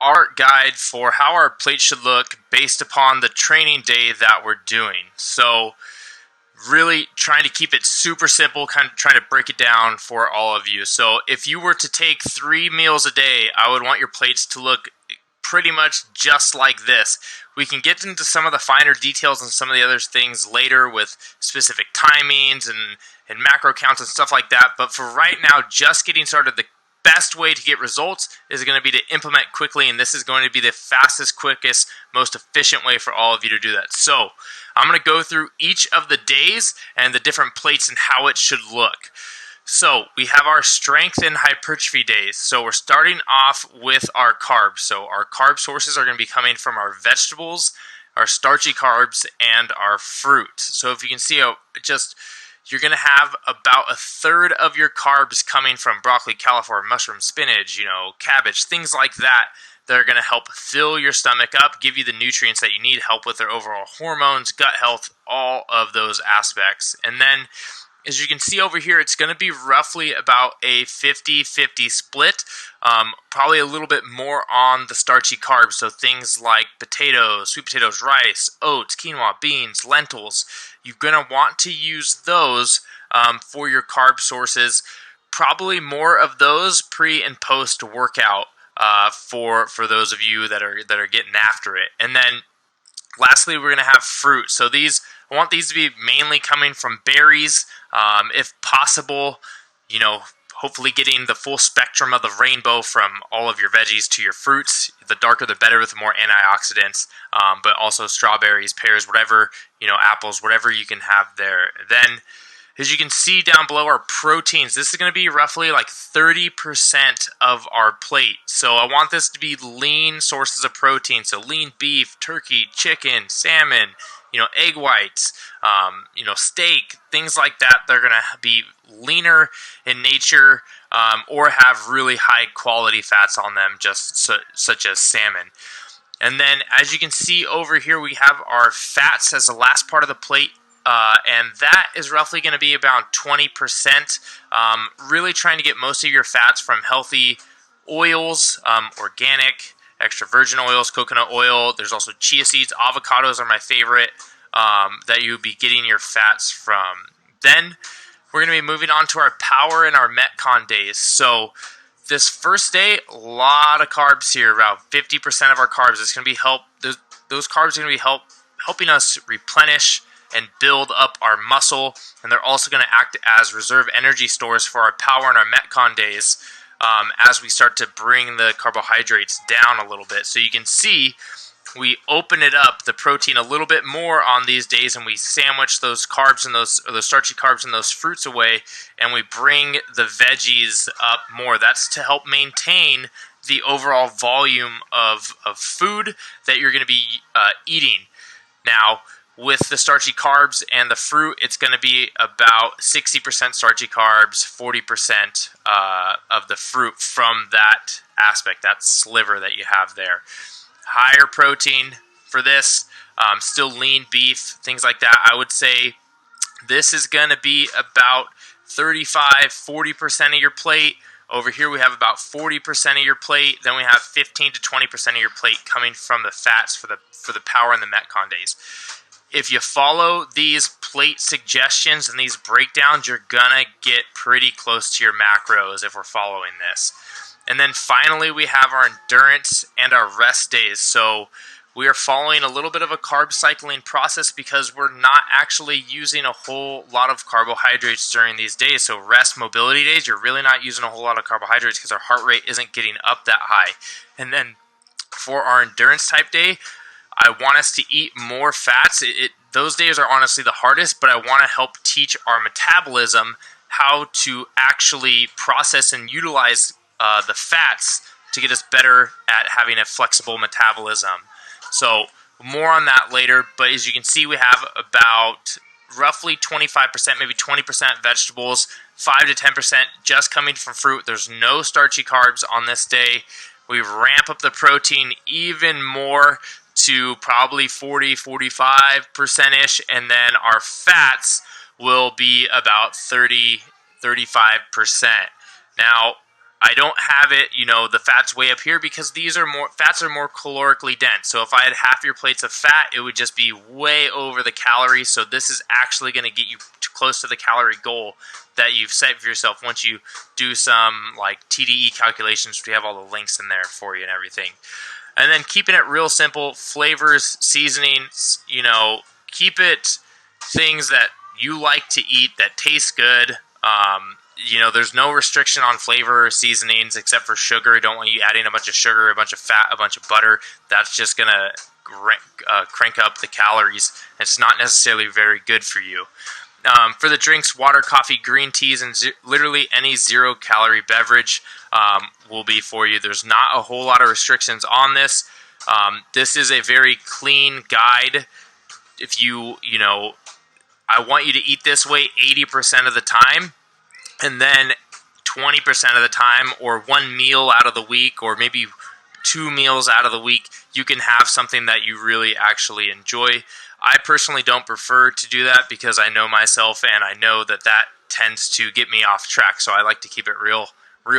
art guide for how our plate should look based upon the training day that we're doing. So really trying to keep it super simple, kind of trying to break it down for all of you. So if you were to take 3 meals a day, I would want your plates to look pretty much just like this. We can get into some of the finer details and some of the other things later with specific timings and macro counts and stuff like that. But for right now, just getting started, the best way to get results is going to be to implement quickly, and this is going to be the fastest, quickest, most efficient way for all of you to do that. So I'm going to go through each of the days and the different plates and how it should look. So we have our strength and hypertrophy days. So we're starting off with our carbs. So our carb sources are going to be coming from our vegetables, our starchy carbs, and our fruit. So if you can see, you're going to have about a third of your carbs coming from broccoli, cauliflower, mushroom, spinach, cabbage, things like that. That are going to help fill your stomach up, give you the nutrients that you need, help with their overall hormones, gut health, all of those aspects. And then, as you can see over here, it's going to be roughly about a 50-50 split, probably a little bit more on the starchy carbs, so things like potatoes, sweet potatoes, rice, oats, quinoa, beans, lentils. You're going to want to use those for your carb sources, probably more of those pre and post workout. For those of you that are getting after it. And then lastly, we're going to have fruit. So I want these to be mainly coming from berries, if possible, hopefully getting the full spectrum of the rainbow from all of your veggies to your fruits. The darker the better with more antioxidants, but also strawberries, pears, whatever, apples, whatever you can have there. Then, as you can see down below, our proteins, this is going to be roughly like 30% of our plate. So I want this to be lean sources of protein. So lean beef, turkey, chicken, salmon, egg whites, steak, things like that. They're going to be leaner in nature or have really high quality fats on them, such as salmon. And then as you can see over here, we have our fats as the last part of the plate. And that is roughly going to be about 20%. Really trying to get most of your fats from healthy oils, organic, extra virgin oils, coconut oil. There's also chia seeds. Avocados are my favorite that you would be getting your fats from. Then we're going to be moving on to our power and our Metcon days. So this first day, a lot of carbs here, about 50% of our carbs. It's going to be those carbs are going to be helping us replenish and build up our muscle, and they're also going to act as reserve energy stores for our power and our Metcon days as we start to bring the carbohydrates down a little bit. So you can see we open it up, the protein, a little bit more on these days, and we sandwich those carbs and those starchy carbs and those fruits away, and we bring the veggies up more. That's to help maintain the overall volume of food that you're going to be eating. Now, with the starchy carbs and the fruit, it's going to be about 60% starchy carbs, 40% of the fruit from that aspect, that sliver that you have there. Higher protein for this, still lean beef, things like that. I would say this is going to be about 35-40% of your plate. Over here we have about 40% of your plate. Then we have 15 to 20% of your plate coming from the fats for the power and the Metcon days. If you follow these plate suggestions and these breakdowns, you're going to get pretty close to your macros if we're following this. And then finally, we have our endurance and our rest days. So we are following a little bit of a carb cycling process because we're not actually using a whole lot of carbohydrates during these days. So rest mobility days, you're really not using a whole lot of carbohydrates because our heart rate isn't getting up that high. And then for our endurance type day, I want us to eat more fats. Those days are honestly the hardest, but I want to help teach our metabolism how to actually process and utilize the fats to get us better at having a flexible metabolism. So more on that later, but as you can see, we have about roughly 25%, maybe 20% vegetables, 5 to 10% just coming from fruit. There's no starchy carbs on this day. We ramp up the protein even more to probably 40-45%ish, and then our fats will be about 30-35%. Now, I don't have it, the fat's way up here because fats are more calorically dense. So if I had half your plates of fat, it would just be way over the calories. So this is actually going to get you close to the calorie goal that you've set for yourself once you do some like TDE calculations. We have all the links in there for you and everything. And then keeping it real simple, flavors, seasonings, keep it things that you like to eat that taste good. There's no restriction on flavor or seasonings except for sugar. I don't want you adding a bunch of sugar, a bunch of fat, a bunch of butter. That's just going to crank up the calories. It's not necessarily very good for you. For the drinks, water, coffee, green teas, and literally any zero-calorie beverage will be for you. There's not a whole lot of restrictions on this. This is a very clean guide. If I want you to eat this way 80% of the time, and then 20% of the time, or one meal out of the week, or maybe 2 meals out of the week, you can have something that you really actually enjoy. I personally don't prefer to do that because I know myself and I know that tends to get me off track. So I like to keep it real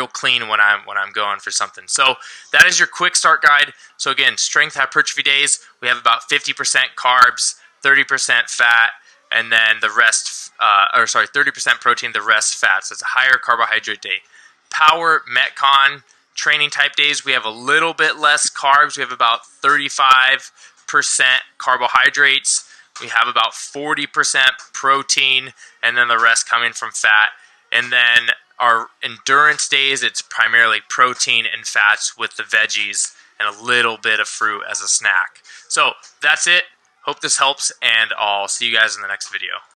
clean when I'm going for something. So that is your quick start guide. So again, strength hypertrophy days, we have about 50% carbs, 30% fat, and then the rest, 30% protein, the rest fats. It's a higher carbohydrate day. Power, Metcon, training type days, we have a little bit less carbs. We have about 35% carbohydrates. We have about 40% protein, and then the rest coming from fat. And then our endurance days, it's primarily protein and fats with the veggies and a little bit of fruit as a snack. So that's it. Hope this helps, and I'll see you guys in the next video.